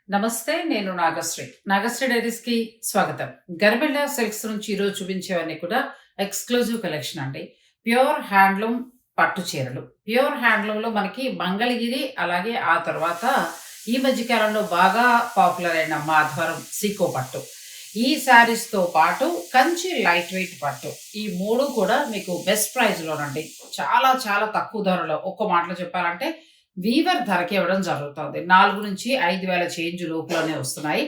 నమస్తే. నేను నాగశ్రీ. నాగశ్రీ డైరీస్‌కి స్వాగతం. గర్బెల్లా సిల్క్స్ నుంచి ఈరోజు చూపించేవన్నీ కూడా ఎక్స్‌క్లూజివ్ కలెక్షన్ అండి. ప్యూర్ హ్యాండ్లూమ్ పట్టు చీరలు. ప్యూర్ హ్యాండ్లూమ్‌లో మనకి మంగళగిరి, అలాగే ఆ తర్వాత ఈ మధ్య కాలంలో బాగా పాపులర్ అయిన మాధవరం సీకో పట్టు. ఈ శారీస్‌తో పాటు కంచి లైట్ వెయిట్ పట్టు. ఈ 3 కూడా మీకు బెస్ట్ ప్రైస్‌లోనండి. చాలా చాలా తక్కువ ధరలో. ఒక్క మాటలో చెప్పాలంటే వీవర్ ధరకి ఇవ్వడం జరుగుతుంది. 4,000-5,000 చేంజ్ లోపులోనే వస్తున్నాయి.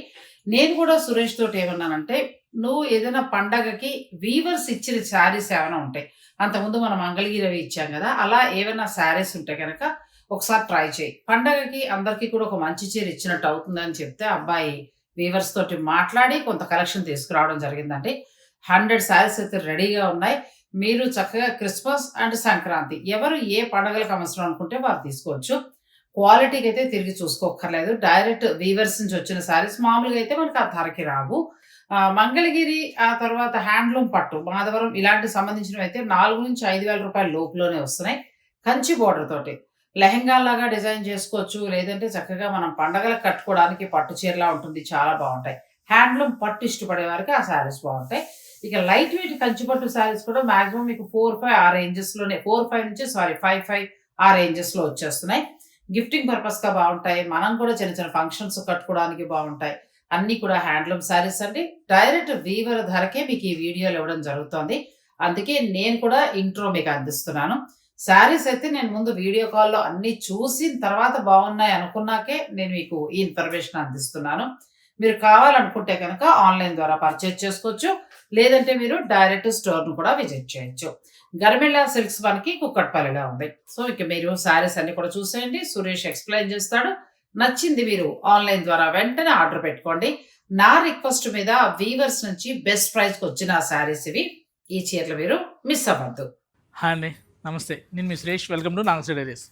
నేను కూడా సురేష్ తోటి ఏమన్నానంటే, "నువ్వు ఏదైనా పండగకి వీవర్స్ ఇచ్చిన శారీస్ ఏమైనా ఉంటాయి. అంతకుముందు మనం మంగళగిరి అవి ఇచ్చాం గదా! అలా ఏవైనా శారీస్ ఉంటే గనక ఒకసారి ట్రై చెయి. పండగకి అందరికీ కూడా ఒక మంచి చీర ఇచ్చినట్టు అవుతుందని" చెప్తే అబ్బాయి వీవర్స్ తోటి మాట్లాడి కొంత కలెక్షన్ తీసుకురావడం జరిగిందండి. 100 శారీస్ అయితే రెడీగా ఉన్నాయి. మీరు చక్కగా క్రిస్మస్ అండ్ సంక్రాంతి ఎవరు ఏ పండగలకు అవసరం అనుకుంటే వారు తీసుకోవచ్చు. క్వాలిటీకైతే తిరిగి చూసుకోక్కర్లేదు. డైరెక్ట్ వీవర్స్ నుంచి వచ్చిన శారీస్ మామూలుగా అయితే మనకు ఆ ధరకి రావు. మంగళగిరి, ఆ తర్వాత హ్యాండ్లూమ్ పట్టు, మాధవరం ఇలాంటివి సంబంధించినవైతే రూ. 4,000-5,000 లోపులోనే వస్తున్నాయి. కంచి బోర్డర్ తోటి. లెహెంగాలాగా డిజైన్ చేసుకోవచ్చు. లేదంటే చక్కగా మనం పండగలకు కట్టుకోవడానికి పట్టు చీరలా ఉంటుంది. చాలా బావుంటాయి. హ్యాండ్లూమ్ పట్టు ఇష్టపడే వారికి ఆ శారీస్ బావుంటాయి. ఇక లైట్ వెయిట్ కంచి పట్టు శారీస్ కూడా మాక్సిమం మీకు 4, 5 ఆ రేంజెస్‌లోనే 4, 5 నుంచి 5, 5 ఆ రేంజెస్‌లో వచ్చేస్తున్నాయి. గిఫ్టింగ్ పర్పస్‌గా బావుంటాయి. మనం కూడా చిన్న చిన్న ఫంక్షన్స్ కట్టుకోవడానికి బావుంటాయి. అన్నీ కూడా హ్యాండ్లూమ్ శారీస్ అండి. డైరెక్ట్ వీవర్ ధరకే మీకు ఈ వీడియోలు ఇవ్వడం జరుగుతోంది. అందుకే నేను కూడా ఇంట్రో మీకు అందిస్తున్నాను. శారీస్ అయితే నేను ముందు వీడియో కాల్‌లో అన్నీ చూసిన తర్వాత బావున్నాయి అనుకున్నాకే నేను మీకు ఈ ఇన్ఫర్మేషన్ అందిస్తున్నాను. మీరు కావాలనుకుంటే గనక ఆన్‌లైన్ ద్వారా పర్చేజ్ చేసుకోవచ్చు. లేదంటే మీరు డైరెక్ట్ స్టోర్‌ను కూడా విజిట్ చేయొచ్చు. గర్మిల్లా సిల్క్స్ మనకి కుక్కట్పల్లిలో ఉంది. సో, ఇక మీరు శారీస్ అన్నీ కూడా చూసేయండి. సురేష్ ఎక్స్‌ప్లెయిన్ చేస్తాడు. నచ్చింది మీరు ఆన్‌లైన్ ద్వారా వెంటనే ఆర్డర్ పెట్టుకోండి. నా రిక్వెస్ట్ మీద వీవర్స్ నుంచి బెస్ట్ ప్రైస్‌కొచ్చిన శారీస్ ఇవి. ఈ చీరలు మీరు మిస్ అవ్వద్దు. హాయ్ అండి, నమస్తే. నేను మీ Suresh. Welcome to Nagasri diaries.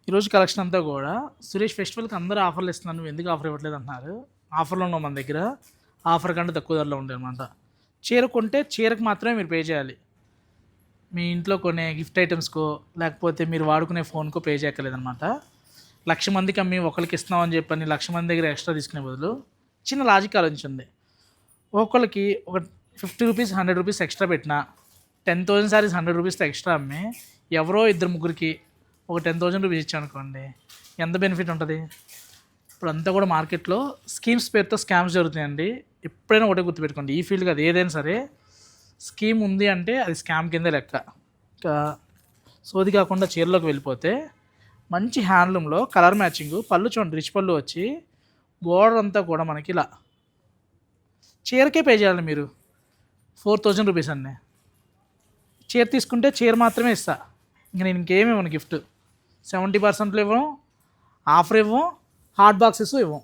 ఈరోజు కలెక్షన్ అంతా కూడా సురేష్ ఫెస్టివల్కి అందరూ ఆఫర్లు ఇస్తున్నాను, నువ్వు ఎందుకు ఆఫర్ ఇవ్వట్లేదు అంటున్నారు. ఆఫర్లో ఉన్నాం మన దగ్గర. ఆఫర్ కంటే తక్కువ ధరలో ఉంటాయి అనమాట. చీర కొంటే చీరకు మాత్రమే మీరు పే చేయాలి. మీ ఇంట్లో కొనే గిఫ్ట్ ఐటమ్స్కో లేకపోతే మీరు వాడుకునే ఫోన్కో పే చేయక్కర్లేదనమాట. 1,00,000 మందికి అమ్మి ఒకరికి ఇస్తున్నామని చెప్పని 1,00,000 మంది దగ్గర ఎక్స్ట్రా తీసుకునే బదులు చిన్న లాజిక్ ఆలోచించండి. ఒక్కొక్కరికి ఒక 50 రూపీస్ 100 రూపీస్ ఎక్స్ట్రా పెట్టినా 10,000 సారీస్ 100 రూపీస్తో ఎక్స్ట్రా అమ్మి ఎవరో ఇద్దరు ముగ్గురికి ఒక 10,000 రూపీస్ ఇచ్చామనుకోండి, ఎంత బెనిఫిట్ ఉంటుంది. ఇప్పుడు అంతా కూడా మార్కెట్లో స్కీమ్స్ పేరుతో స్కామ్స్ జరుగుతాయండి. ఎప్పుడైనా ఒకటే గుర్తుపెట్టుకోండి, ఈ ఫీల్డ్ కాదు ఏదైనా సరే, స్కీమ్ ఉంది అంటే అది స్కామ్ కిందే లెక్క. ఇంకా సోది కాకుండా చీరలోకి వెళ్ళిపోతే మంచి హ్యాండ్లూమ్లో కలర్ మ్యాచింగ్ పళ్ళు చూడండి, రిచ్ పళ్ళు వచ్చి బోర్డర్ అంతా కూడా మనకి ఇలా చీరకే పే చేయాలి మీరు. 4,000 రూపీస్ అండి. చీర తీసుకుంటే చీర మాత్రమే ఇస్తా, ఇంక నేను ఇంకేమి ఇవ్వను గిఫ్ట్. 70% ఇవ్వం, ఆఫర్ ఇవ్వం, హాట్ బాక్సెస్ ఇవ్వం.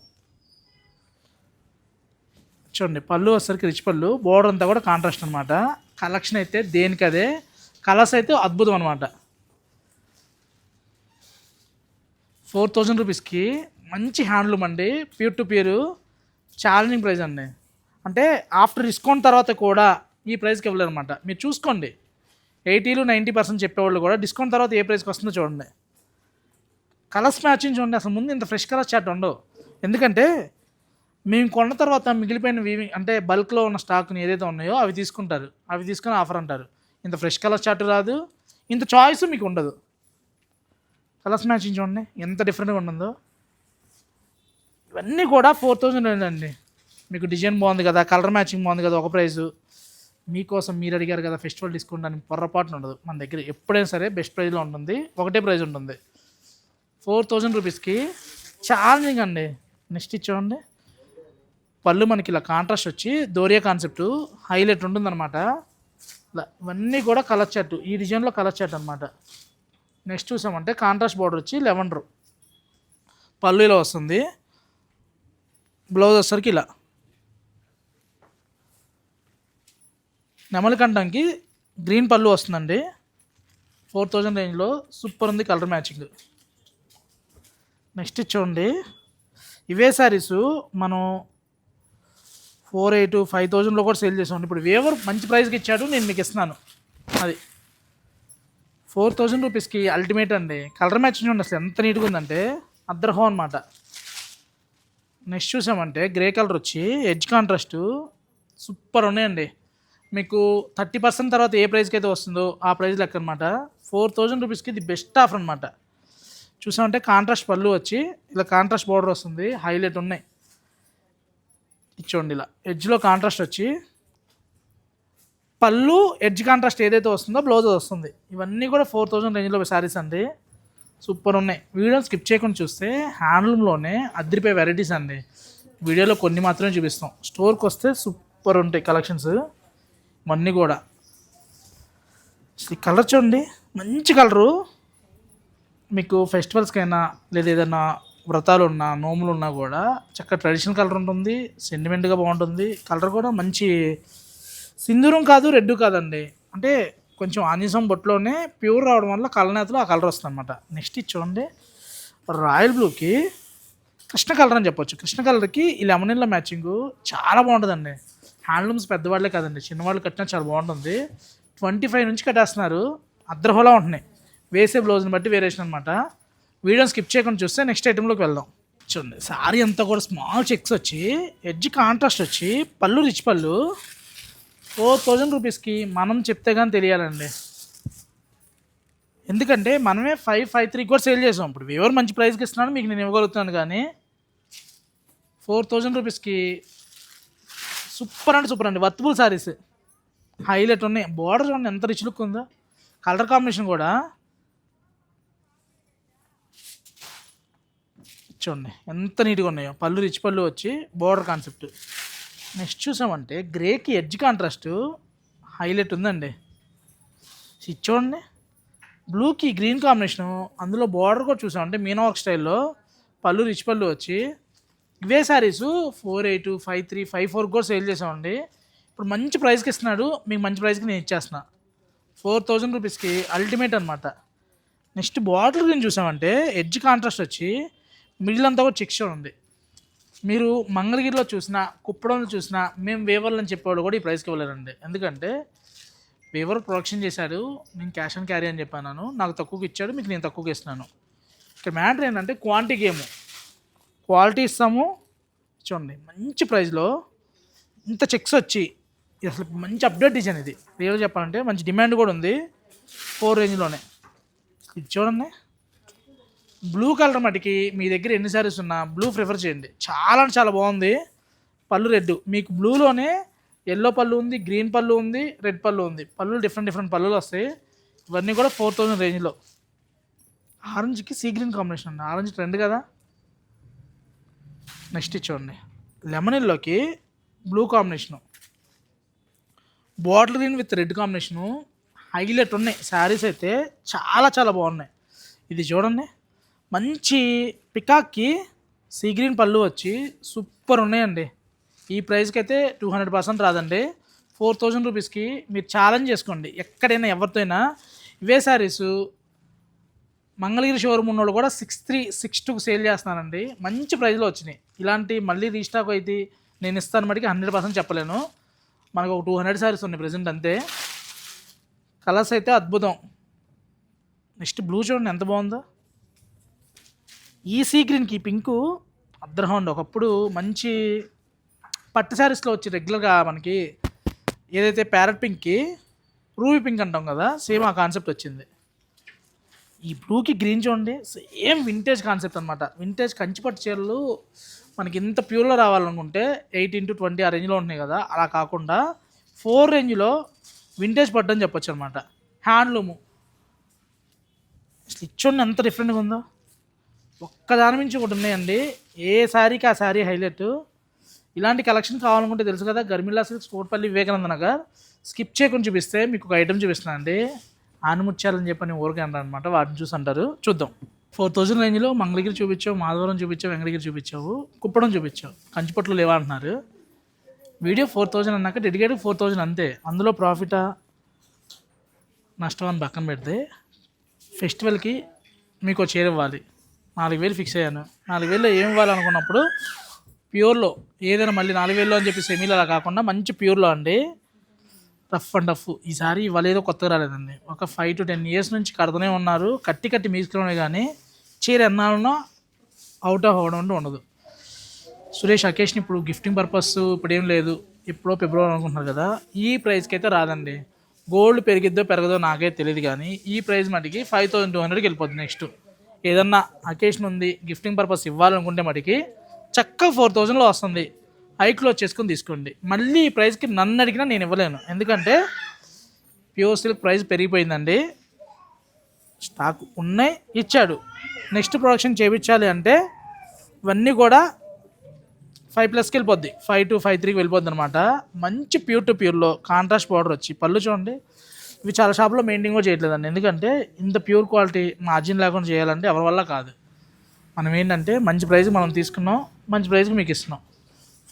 చూడండి, పళ్ళు వచ్చేసరికి రిచ్ పళ్ళు, బోర్డర్ అంతా కూడా కాంట్రాస్ట్ అనమాట. కలెక్షన్ అయితే దేనికదే, కలర్స్ అయితే అద్భుతం అనమాట. 4,000 రూపీస్కి మంచి హ్యాండ్లూమ్ అండి, pure to pure, challenging price అండి. అంటే ఆఫ్టర్ డిస్కౌంట్ తర్వాత కూడా ఈ ప్రైస్కి ఇవ్వలేరు అనమాట. మీరు చూసుకోండి, 80-90% చెప్పేవాళ్ళు కూడా డిస్కౌంట్ తర్వాత ఏ ప్రైస్కి వస్తుందో చూడండి. కలర్స్ మ్యాచింగ్ చూడండి, అసలు ముందు ఇంత ఫ్రెష్ కలర్స్ చాట్ ఉండవు. ఎందుకంటే మేము కొన్న తర్వాత మిగిలిపోయిన వీవింగ్ అంటే బల్క్లో ఉన్న స్టాక్ని ఏదైతే ఉన్నాయో అవి తీసుకుంటారు, అవి తీసుకొని ఆఫర్ అంటారు. ఇంత ఫ్రెష్ కలర్ చాట్ రాదు, ఇంత చాయిస్ మీకు ఉండదు. కలర్స్ మ్యాచింగ్ చూడండి ఎంత డిఫరెంట్గా ఉంటుందో. ఇవన్నీ కూడా 4,000 అండి. మీకు డిజైన్ బాగుంది కదా, కలర్ మ్యాచింగ్ బాగుంది కదా, ఒక ప్రైజు. మీకోసం మీరు అడిగారు కదా ఫెస్టివల్ డిస్కౌంట్ అని పొరపాటున ఉండదు. మన దగ్గర ఎప్పుడైనా సరే బెస్ట్ ప్రైజ్లో ఉంటుంది, ఒకటే ప్రైజ్ ఉంటుంది. 4,000 రూపీస్కి ఛాలెంజింగ్ అండి. నెక్స్ట్ ఇచ్చేయండి, పళ్ళు మనకి ఇలా కాంట్రాస్ట్ వచ్చి దోరియా కాన్సెప్ట్ హైలైట్ ఉంటుందన్నమాట. ఇలా ఇవన్నీ కూడా కలర్ చాట్, ఈ డిజైన్లో కలర్ చాట్ అనమాట. నెక్స్ట్ చూసామంటే కాంట్రాస్ట్ బార్డర్ వచ్చి లెవెండర్, పళ్ళు ఇలా వస్తుంది, బ్లౌజ్ వచ్చేసరికి ఇలా నెమలికంఠంకి గ్రీన్ పళ్ళు వస్తుందండి. 4,000 రేంజ్లో సూపర్ ఉంది కలర్ మ్యాచింగ్. నెక్స్ట్ చూడండి, ఇవే శారీస్ మనం 4,800, 5,000లో కూడా సేల్ చేసాం. ఇప్పుడు వేవర్ మంచి ప్రైస్కి ఇచ్చాడు, నేను మీకు ఇస్తున్నాను. అది 4,000 రూపీస్కి అల్టిమేట్ అండి. కలర్ మ్యాచింగ్ చూడండి అసలు ఎంత నీట్గా ఉందంటే అద్దర్హో అనమాట. నెక్స్ట్ చూసామంటే గ్రే కలర్ వచ్చి ఎడ్జ్ కాంట్రాస్ట్ సూపర్ ఉన్నాయండి. మీకు 30% తర్వాత ఏ ప్రైస్కి అయితే వస్తుందో ఆ ప్రైస్ లెక్క అనమాట. 4000 రూపీస్కి ఇది బెస్ట్ ఆఫర్ అనమాట. చూసామంటే కాంట్రాస్ట్ పళ్ళు వచ్చి ఇలా కాంట్రాస్ట్ బార్డర్ వస్తుంది, హైలైట్ ఉన్నాయి. ఇచ్చోండి ఇలా ఎడ్జ్లో కాంట్రాస్ట్ వచ్చి పళ్ళు ఎడ్జ్ కాంట్రాస్ట్ ఏదైతే వస్తుందో బ్లౌజ్ వస్తుంది. ఇవన్నీ కూడా 4000 రేంజ్లో శారీస్ అండి, సూపర్ ఉన్నాయి. వీడియోని స్కిప్ చేయకుండా చూస్తే హ్యాండ్లూమ్లోనే అద్దరిపోయే వెరైటీస్ అండి. వీడియోలో కొన్ని మాత్రమే చూపిస్తాం, స్టోర్కి వస్తే సూపర్ ఉంటాయి కలెక్షన్స్ ఇవన్నీ కూడా. ఈ కలర్ చూడండి, మంచి కలరు. మీకు ఫెస్టివల్స్కైనా లేదా ఏదైనా వ్రతాలు ఉన్నా నోములు ఉన్నా కూడా చక్కగా ట్రెడిషనల్ కలర్ ఉంటుంది, సెంటిమెంట్గా బాగుంటుంది. కలర్ కూడా మంచి సింధూరం కాదు, రెడ్ కాదండి, అంటే కొంచెం ఆనిసం బొట్టులోనే ప్యూర్ రావడం వల్ల కలనేతలో ఆ కలర్ వస్తుంది అనమాట. నెక్స్ట్ ఇది చూడండి, రాయల్ బ్లూకి కృష్ణ కలర్ అని చెప్పొచ్చు. కృష్ణ కలర్కి ఈ లెమన్ ఎల్లో మ్యాచింగ్ చాలా బాగుంటుందండి. హ్యాండ్లూమ్స్ పెద్దవాళ్ళే కాదండి, చిన్నవాళ్ళు కట్టినా చాలా బాగుంటుంది. 25 నుంచి కట్టేస్తున్నారు, అద్దరహోలా ఉంటున్నాయి. వేసే బ్లౌజ్ని బట్టి వేరియేషన్ అనమాట. వీడియోని స్కిప్ చేయకుండా చూస్తే నెక్స్ట్ ఐటెంలోకి వెళ్దాం. చూడండి సారీ అంతా కూడా స్మాల్ చెక్స్ వచ్చి ఎడ్జ్ కాంట్రాస్ట్ వచ్చి పళ్ళు రిచ్ పళ్ళు 4000 రూపీస్కి మనం చెప్తే కానీ తెలియాలండి. ఎందుకంటే మనమే 553 కూడా సేల్ చేసాం. ఇప్పుడు ఎవరు మంచి ప్రైస్కి ఇస్తున్నాను మీకు నేను ఇవ్వగలుగుతున్నాను, కానీ 4000 రూపీస్కి సూపర్ అంటే సూపర్ అండి. వర్తబుల్ సారీస్ హైలైట్ ఉన్నాయి. బార్డర్ చూడండి ఎంత రిచ్ లుక్ ఉందో, కలర్ కాంబినేషన్ కూడా చూడండి ఎంత నీట్గా ఉన్నాయో. పళ్ళు రిచ్ పళ్ళు వచ్చి బార్డర్ కాన్సెప్ట్. నెక్స్ట్ చూసామంటే గ్రేకి ఎడ్జ్ కాంట్రాస్ట్ హైలైట్ ఉందండి. ఇది చూడండి, బ్లూకి గ్రీన్ కాంబినేషను, అందులో బార్డర్ కూడా చూసామంటే మీనా వర్క్ స్టైల్లో పళ్ళు రిచ్ పళ్ళు వచ్చి. ఇవే శారీస్ 48, 53, 54 కూడా సేల్ చేసామండి. ఇప్పుడు మంచి ప్రైస్కి ఇస్తున్నాడు, మీకు మంచి ప్రైస్కి నేను ఇచ్చేస్తున్నా. 4000 రూపీస్కి అల్టిమేట్ అనమాట. నెక్స్ట్ బాటిల్ గ్రీన్ చూసామంటే ఎడ్జ్ కాంట్రాస్ట్ వచ్చి మిడిల్ అంతా కూడా చెక్ షోడ్ ఉంది. మీరు మంగళగిరిలో చూసినా కుప్పడంలో చూసినా మేము వేవర్లు అని చెప్పేవాళ్ళు కూడా ఈ ప్రైస్కి ఇవ్వలేరండి. ఎందుకంటే వేవర్ ప్రొడక్షన్ చేశాడు, నేను క్యాష్ అండ్ క్యారీ అని చెప్పాను, నాకు తక్కువకి ఇచ్చాడు, మీకు నేను తక్కువకి ఇస్తున్నాను. ఇక్కడ మ్యాటర్ ఏంటంటే క్వాంటిటీ గేము, క్వాలిటీ ఇస్తాము. చూడండి మంచి ప్రైస్లో ఇంత చెక్స్ వచ్చి అసలు మంచి అప్డేట్ డిజైన్. ఇది రియల్ చెప్పాలంటే మంచి డిమాండ్ కూడా ఉంది 4 రేంజ్లోనే. ఇది చూడండి, బ్లూ కలర్ మటుకి మీ దగ్గర ఎన్ని సారీస్ ఉన్నా బ్లూ ప్రిఫర్ చేయండి, చాలా అంటే చాలా బాగుంది. పళ్ళు రెడ్, మీకు బ్లూలోనే ఎల్లో పళ్ళు ఉంది, గ్రీన్ పళ్ళు ఉంది, రెడ్ పళ్ళు ఉంది. పళ్ళు డిఫరెంట్ పళ్ళులు వస్తాయి. ఇవన్నీ కూడా 4000 రేంజ్లో. ఆరెంజ్కి సీ గ్రీన్ కాంబినేషన్ అండి, ఆరెంజ్ ట్రెండ్ కదా. నెక్స్ట్ చూడండి, లెమన్ ఎల్లోకి blue combination, bottle green with red combination highlight ఉన్నాయి. శారీస్ అయితే చాలా చాలా బాగున్నాయి. ఇది చూడండి, మంచి పికాక్కి సీ గ్రీన్ పళ్ళు వచ్చి సూపర్ ఉన్నాయండి. ఈ ప్రైస్కి అయితే 200% రాదండి. 4000 రూపీస్కి మీరు ఛాలెంజ్ చేసుకోండి ఎక్కడైనా ఎవరితో అయినా. ఇవే శారీస్ మంగళగిరి షోరూమ్ ఉన్నోళ్ళు కూడా 63, 62 సేల్ చేస్తున్నానండి. మంచి ప్రైస్లో వచ్చినాయి. ఇలాంటి మళ్ళీ రీస్టాక్ అయితే నేను ఇస్తాను మటుకి 100% చెప్పలేను. మనకు ఒక 200 శారీస్ ఉన్నాయి ప్రజెంట్ అంతే. కలర్స్ అయితే అద్భుతం. నెక్స్ట్ బ్లూ చూడండి ఎంత బాగుందో. ఈ సీ గ్రీన్కి పింకు అద్భుతం అండి. ఒకప్పుడు మంచి పట్టు శారీస్లో వచ్చి రెగ్యులర్గా మనకి ఏదైతే ప్యారెట్ పింక్కి రూబీ పింక్ అంటాం కదా, సేమ్ ఆ కాన్సెప్ట్ వచ్చింది. ఈ బ్లూకి గ్రీన్ చూడండి, సేమ్ వింటేజ్ కాన్సెప్ట్ అనమాట. వింటేజ్ కంచిపట్టు చీరలు మనకి ఇంత ప్యూర్లో రావాలనుకుంటే 18-20 ఆ రేంజ్లో ఉంటున్నాయి కదా, అలా కాకుండా 4 రేంజ్లో వింటేజ్ పట్టు అని చెప్పొచ్చు అనమాట. హ్యాండ్లూము స్టిచ్ చూడండి ఎంత డిఫరెంట్గా ఉందో. ఒక్కదాని నుంచి ఒకటి ఉన్నాయండి, ఏ శారీకి ఆ శారీ హైలైట్. ఇలాంటి కలెక్షన్ కావాలనుకుంటే తెలుసు కదా, గర్మిలా సిల్క్స్, కోట్పల్లి, వివేకానంద నగర్. స్కిప్ చేయకుండా చూపిస్తే మీకు ఒక ఐటమ్ చూపిస్తున్నాను అండి. ఆనుముత్యాలని చెప్పని ఊరికే అంటారు అనమాట, వాటిని చూసి అంటారు. చూద్దాం. 4000 రేంజ్లో మంగళగిరి చూపించావు, మాధవరం చూపించావు, వెంకటగిరి చూపించావు, కుప్పడం చూపించావు, కంచిపట్లు లేవా అంటున్నారు. వీడియో 4000 అన్నాక డెడికేటెడ్ 4000 అంతే. అందులో ప్రాఫిటా నష్టం అని పక్కన పెడితే ఫెస్టివల్కి మీకు చీర ఇవ్వాలి, 4000 ఫిక్స్ అయ్యాను. 4000లో ఏమి ఇవ్వాలనుకున్నప్పుడు ప్యూర్లో ఏదైనా మళ్ళీ 4000లో అని చెప్పి సెమీలో అలా కాకుండా మంచి ప్యూర్లో అండి, రఫ్ అండ్ టఫ్. ఈసారి ఇవ్వలేదో కొత్తగా రాలేదండి, ఒక 5 to 10 years నుంచి కడుతూనే ఉన్నారు. కట్టి మీసుకునే కానీ చీర ఎన్నాళ్ళనో అవుట్ ఆఫ్ అవ్వడం ఉండదు. సురేష్ అకేషన్ ఇప్పుడు గిఫ్టింగ్ పర్పస్ ఇప్పుడు ఏం లేదు, ఎప్పుడో ఫిబ్రవరి అనుకుంటున్నారు కదా, ఈ ప్రైస్కి అయితే రాదండి. గోల్డ్ పెరిగిద్దో పెరగదో నాకే తెలియదు, కానీ ఈ ప్రైస్ మటుకి 5200కి వెళ్ళిపోతుంది. నెక్స్ట్ ఏదన్నా అకేషన్ ఉంది గిఫ్టింగ్ పర్పస్ ఇవ్వాలనుకుంటే మటుకి చక్కగా 4000లో వస్తుంది. హైక్లో చేసుకొని తీసుకోండి. మళ్ళీ ఈ ప్రైస్కి నన్ను అడిగినా నేను ఇవ్వలేను, ఎందుకంటే ప్యూర్ సిల్క్ ప్రైస్ పెరిగిపోయిందండి. స్టాక్ ఉన్నాయి, ఇచ్చాడు. నెక్స్ట్ ప్రొడక్షన్ చేయించాలి అంటే ఇవన్నీ కూడా 5+కి వెళ్ళిపోద్ది, 5 to 5.3కి వెళ్ళిపోద్ది అనమాట. మంచి ప్యూర్ టు ప్యూర్లో కాంట్రాస్ట్ బార్డర్ వచ్చి పళ్ళు చూడండి. ఇవి చాలా షాప్లో మెయింటైన్ కూడా చేయట్లేదండి, ఎందుకంటే ఇంత ప్యూర్ క్వాలిటీ మార్జిన్ లేకుండా చేయాలంటే ఎవరి వల్ల కాదు. మనం ఏంటంటే మంచి ప్రైస్కి మనం తీసుకున్నాం, మంచి ప్రైస్కి మీకు ఇస్తున్నాం.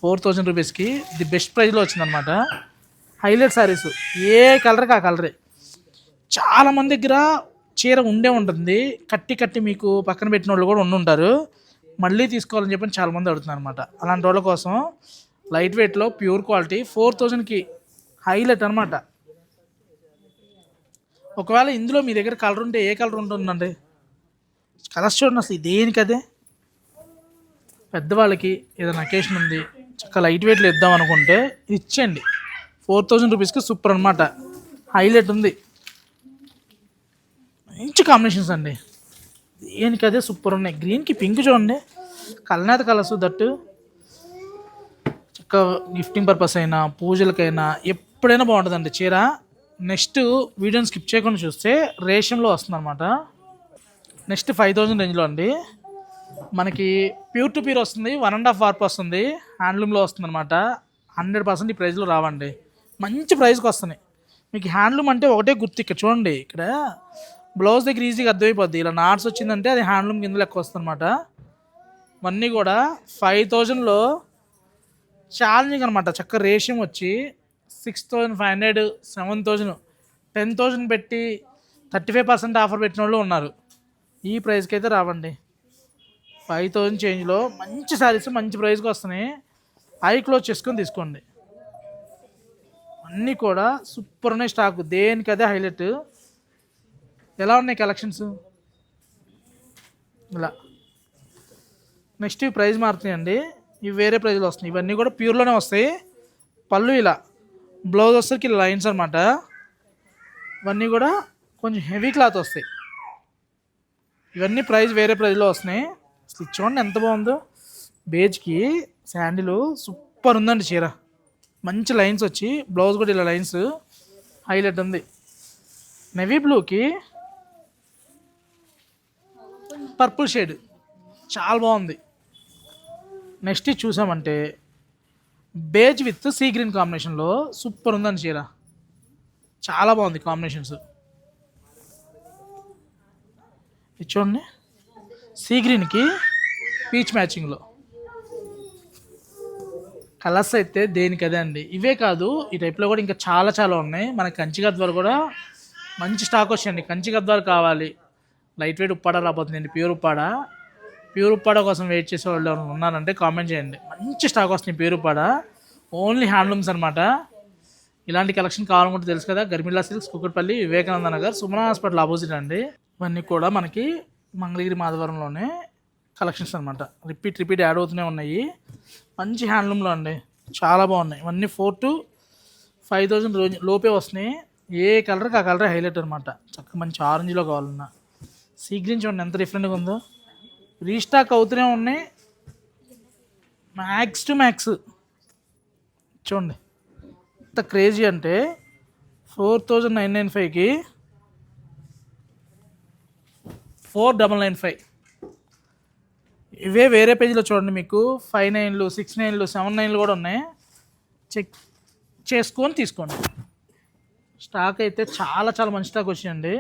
4000 రూపీస్కి ది బెస్ట్ ప్రైస్లో వచ్చిందనమాట. హైలైట్ శారీస్, ఏ కలర్కి ఆ కలరే. చాలామంది దగ్గర చీర ఉండే ఉంటుంది, కట్టి కట్టి మీకు పక్కన పెట్టిన వాళ్ళు కూడా ఉండుంటారు, మళ్ళీ తీసుకోవాలని చెప్పి చాలామంది అడుగుతున్నారు అనమాట. అలాంటి వాళ్ళ కోసం లైట్ వెయిట్లో ప్యూర్ క్వాలిటీ 4000కి హైలైట్ అనమాట. ఒకవేళ ఇందులో మీ దగ్గర కలర్ ఉంటే ఏ కలర్ ఉంటుందండి? కలర్స్ చూడండి అసలు దేనికదే. పెద్దవాళ్ళకి ఏదైనా అకేషన్ ఉంది చక్కగా లైట్ వెయిట్లో ఇద్దాం అనుకుంటే ఇచ్చేయండి. 4000 రూపీస్కి సూపర్ అనమాట, హైలైట్ ఉంది. మంచి కాంబినేషన్స్ అండి, దేనికదే సూపర్ ఉన్నాయి. గ్రీన్కి పింక్ చూడండి, కలనేత కలర్స్ దట్టు. చక్కగా గిఫ్టింగ్ పర్పస్ అయినా పూజలకైనా ఎప్పుడైనా బాగుంటుందండి చీర. నెక్స్ట్ వీడియోని స్కిప్ చేయకుండా చూస్తే రేషంలో వస్తుంది అనమాట. నెక్స్ట్ 5000 రేంజ్లో అండి. మనకి ప్యూర్ టు ప్యూర్ వస్తుంది, 1.5 వార్ప్ వస్తుంది, హ్యాండ్లూమ్లో వస్తుంది అనమాట. 100% ఈ ప్రైస్లో రావండి, మంచి ప్రైస్కి వస్తున్నాయి. మీకు హ్యాండ్లూమ్ అంటే ఒకటే గుర్తు, ఇక్కడ చూడండి, ఇక్కడ బ్లౌజ్ దగ్గర ఈజీగా అర్థమైపోద్ది. ఇలా నాట్స్ వచ్చిందంటే అది హ్యాండ్లూమ్ కింద లెక్క వస్తుంది అనమాట. ఇవన్నీ కూడా 5000లో ఛాలెంజింగ్ అనమాట. చక్క రేషియం వచ్చి 6500, 7000, 10,000 పెట్టి 35% ఆఫర్ పెట్టిన వాళ్ళు ఉన్నారు. ఈ ప్రైస్కి అయితే రావండి. 5000 చేంజ్లో మంచి శారీస్ మంచి ప్రైస్కి వస్తున్నాయి. ఐ క్లోజ్ చేసుకొని తీసుకోండి. అన్నీ కూడా సూపర్ ఉన్నాయి స్టాక్, దేనికి అదే హైలైట్. ఎలా ఉన్నాయి కలెక్షన్స్ ఇలా. నెక్స్ట్ ఇవి ప్రైస్ మారుతున్నాయండి, ఇవి వేరే ప్రైస్లో వస్తున్నాయి. ఇవన్నీ కూడా ప్యూర్లోనే వస్తాయి. పళ్ళు ఇలా, బ్లౌజ్ వస్తే ఇలా లైన్స్ అనమాట. ఇవన్నీ కూడా కొంచెం హెవీ క్లాత్ వస్తాయి. ఇవన్నీ ప్రైస్ వేరే ప్రైస్లో వస్తున్నాయి. అసలు చూడండి ఎంత బాగుందో, బేజ్కి శాండిల్ సూపర్ ఉందండి చీర. మంచి లైన్స్ వచ్చి బ్లౌజ్ కూడా ఇలా లైన్స్ హైలైట్ ఉంది. నెవీ బ్లూకి పర్పుల్ షేడ్ చాలా బాగుంది. నెక్స్ట్ చూసామంటే బేజ్ విత్ సీ గ్రీన్ కాంబినేషన్లో సూపర్ ఉందండి చీర, చాలా బాగుంది కాంబినేషన్స్. ఇది చూడండి, సీ గ్రీన్కి పీచ్ మ్యాచింగ్లో కలర్స్ అయితే దేనికి అదే అండి. ఇవే కాదు, ఈ టైప్లో కూడా ఇంకా చాలా చాలా ఉన్నాయి. మన కంచి గద్వాలు కూడా మంచి స్టాక్ వచ్చాయండి. కంచి గద్వాలు కావాలి, లైట్ వెయిట్ ఉప్పాడ రాబోతుందండి, ప్యూర్ ఉప్పాడ కోసం వెయిట్ చేసే వాళ్ళు ఎవరైనా ఉన్నారంటే కామెంట్ చేయండి. మంచి స్టాక్ వస్తుంది ప్యూర్ ఉప్పాడ, ఓన్లీ హ్యాండ్లూమ్స్ అనమాట. ఇలాంటి కలెక్షన్ కావాలనుకుంటే తెలుసు కదా, Garmila silks, Kukatpally, Vivekananda Nagar, Sumana hospital opposite అండి. ఇవన్నీ కూడా మనకి మంగళగిరి మాధవరంలోనే కలెక్షన్స్ అనమాట. రిపీట్ యాడ్ అవుతూనే ఉన్నాయి. మంచి హ్యాండ్లూమ్లో అండి, చాలా బాగున్నాయి. ఇవన్నీ 4 to 5000 లోపే వస్తున్నాయి. ఏ కలర్కి ఆ కలర్ హైలైట్ అనమాట. చక్కగా మంచి ఆరెంజ్లో కావాలన్నా. సీ గ్రీన్ చూడండి ఎంత డిఫరెంట్గా ఉందో. రీస్టాక్ అవుతూనే ఉన్నాయి, మ్యాక్స్ టు మ్యాక్స్. చూడండి ఎంత క్రేజీ అంటే 4995కి 4995. ఇవే వేరే పేజీలో చూడండి, మీకు 59, 69, 79 కూడా ఉన్నాయి. చెక్ చేసుకొని తీసుకోండి. స్టాక్ అయితే చాలా చాలా మంచి స్టాక్ వచ్చిందండి.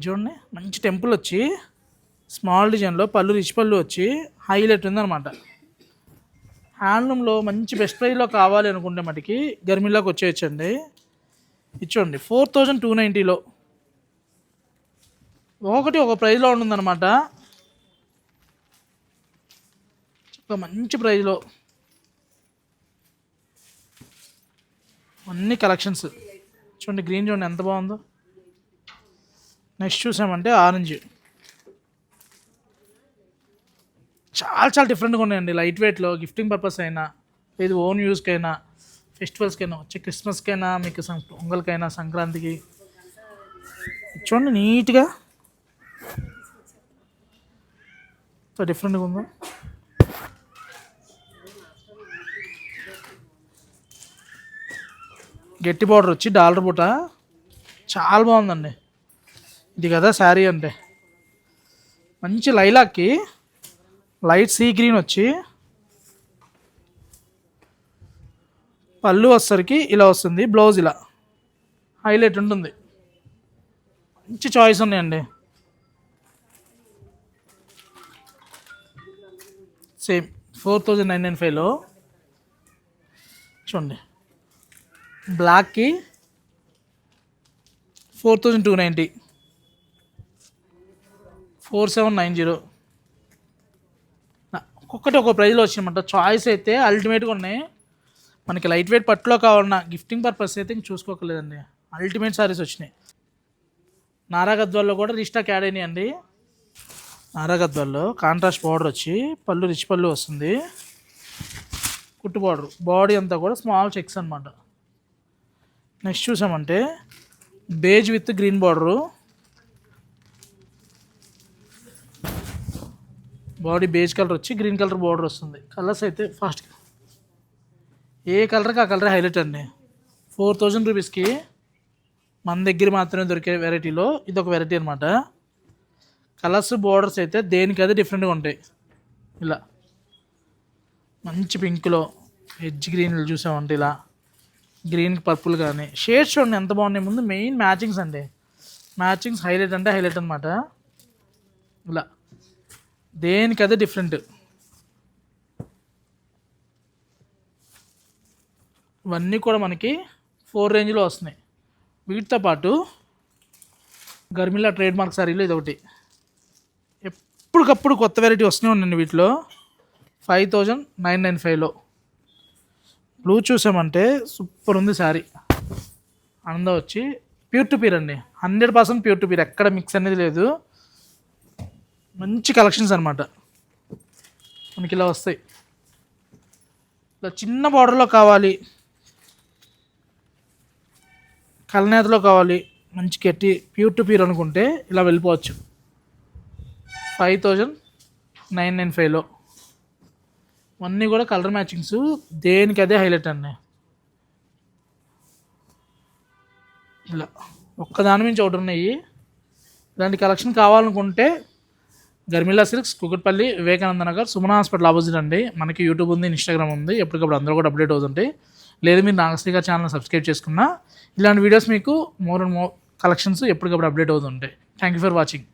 చూడండి మంచి టెంపుల్ వచ్చి స్మాల్ డిజైన్లో పళ్ళు, రిచ్ పళ్ళు వచ్చి హైలైట్ ఉందన్నమాట. హ్యాండ్లూమ్లో మంచి బెస్ట్ ప్రైస్లో కావాలి అనుకుంటే మటుకి గర్మిలాకి వచ్చేయచ్చండి. ఇచ్చోండి 4290లో ఒకటి ఒక ప్రైస్లో ఉంటుందన్నమాట. ఒక మంచి ప్రైస్లో అన్ని కలెక్షన్స్ చూడండి. గ్రీన్ చూడండి ఎంత బాగుందో. నెక్స్ట్ చూసామంటే ఆరెంజ్, చాలా చాలా డిఫరెంట్గా ఉన్నాయండి. లైట్ వెయిట్లో గిఫ్టింగ్ పర్పస్ అయినా, ఇది ఓన్ యూస్కైనా, ఫెస్టివల్స్కైనా, వచ్చే క్రిస్మస్కైనా, మీకు పొంగల్కైనా, సంక్రాంతికి చూడండి నీట్గా డిఫరెంట్గా ఉందో. గట్టి బార్డర్ వచ్చి డాలర్ బూట చాలా బాగుందండి. ఇది కదా శారీ అంటే. మంచి లైలాక్కి లైట్ సీ గ్రీన్ వచ్చి పళ్ళు వచ్చేసరికి ఇలా వస్తుంది. బ్లౌజ్ ఇలా హైలైట్ ఉంటుంది. మంచి చాయిస్ ఉన్నాయండి. సేమ్ 4995లో చూడండి. బ్లాక్కి 4290, 4790. ఒక్కొక్కటి ఒక్కొక్క ప్రైజ్లో వచ్చినమాట. చాయిస్ అయితే అల్టిమేట్గా ఉన్నాయి. మనకి లైట్ వెయిట్ పట్టులో కావాలన్నా గిఫ్టింగ్ పర్పస్ అయితే ఇంక చూసుకోకలేదండి. అల్టిమేట్ సారీస్ వచ్చినాయి. నారా గద్వాల్లో కూడా రీస్టాక్ యాడ్ అయినాయండి. నారా గద్వాల్లో కాంట్రాస్ట్ బార్డర్ వచ్చి పళ్ళు రిచ్ పళ్ళు వస్తుంది. కుట్టు బార్డర్, బాడీ అంతా కూడా స్మాల్ చెక్స్ అనమాట. నెక్స్ట్ చూసామంటే beige with green border, body beige colour వచ్చి గ్రీన్ కలర్ బార్డర్ వస్తుంది. కలర్స్ అయితే ఫాస్ట్గా ఏ కలర్కి ఆ కలర్ హైలైట్ అండి. 4000 రూపీస్కి మన దగ్గర మాత్రమే దొరికే వెరైటీలో ఇదొక వెరైటీ అనమాట. కలర్స్ బార్డర్స్ అయితే దేనికదే డిఫరెంట్గా ఉంటాయి. ఇలా మంచి పింక్లో ఎడ్జ్ గ్రీన్లు చూసామంటే ఇలా గ్రీన్ పర్పుల్ కానీ షేడ్స్ చూడండి ఎంత బాగున్నాయి. ముందు మెయిన్ మ్యాచింగ్స్ అండి. మ్యాచింగ్స్ హైలైట్ అంటే హైలైట్ అనమాట. ఇలా దేనికదే డిఫరెంట్. ఇవన్నీ కూడా మనకి 4 రేంజ్లో వస్తున్నాయి. వీటితో పాటు గర్మిలా ట్రేడ్ మార్క్ సారీలో ఇదొకటి. ఎప్పటికప్పుడు కొత్త వెరైటీ వస్తూనే ఉండండి. వీటిలో 5995లో బ్లూ చూసామంటే సూపర్ ఉంది శారీ. ఆనందం వచ్చి ప్యూర్ టు ప్యూర్ అండి. 100% ప్యూర్ టు ప్యూర్, ఎక్కడ మిక్స్ అనేది లేదు. మంచి కలెక్షన్స్ అనమాట. మనకి ఇలా వస్తాయి. ఇలా చిన్న బార్డర్లో కావాలి, కలనేతలో కావాలి, మంచి గట్టి ప్యూర్ టు ప్యూర్ అనుకుంటే ఇలా వెళ్ళిపోవచ్చు. 5995లో అన్నీ కూడా కలర్ మ్యాచింగ్స్ దేనికి అదే హైలైట్ అండి. ఇలా ఒక్కదాని నుంచి ఒకటి ఉన్నాయి. ఇలాంటి కలెక్షన్ కావాలనుకుంటే Garmila silks, Kukatpally, Vivekananda Nagar, Suman hospital opposite అండి. మనకి యూట్యూబ్ ఉంది, ఇన్స్టాగ్రామ్ ఉంది. ఎప్పటికప్పుడు అందరూ కూడా అప్డేట్ అవుతుంటాయి. లేదు మీరు నాగశ్రీ గారి ఛానల్ సబ్స్క్రైబ్ చేసుకున్నా ఇలాంటి వీడియోస్ మీకు మోర్ అండ్ మోర్ కలెక్షన్స్ ఎప్పటికప్పుడు అప్డేట్ అవుతుంటాయి. Thank you for watching.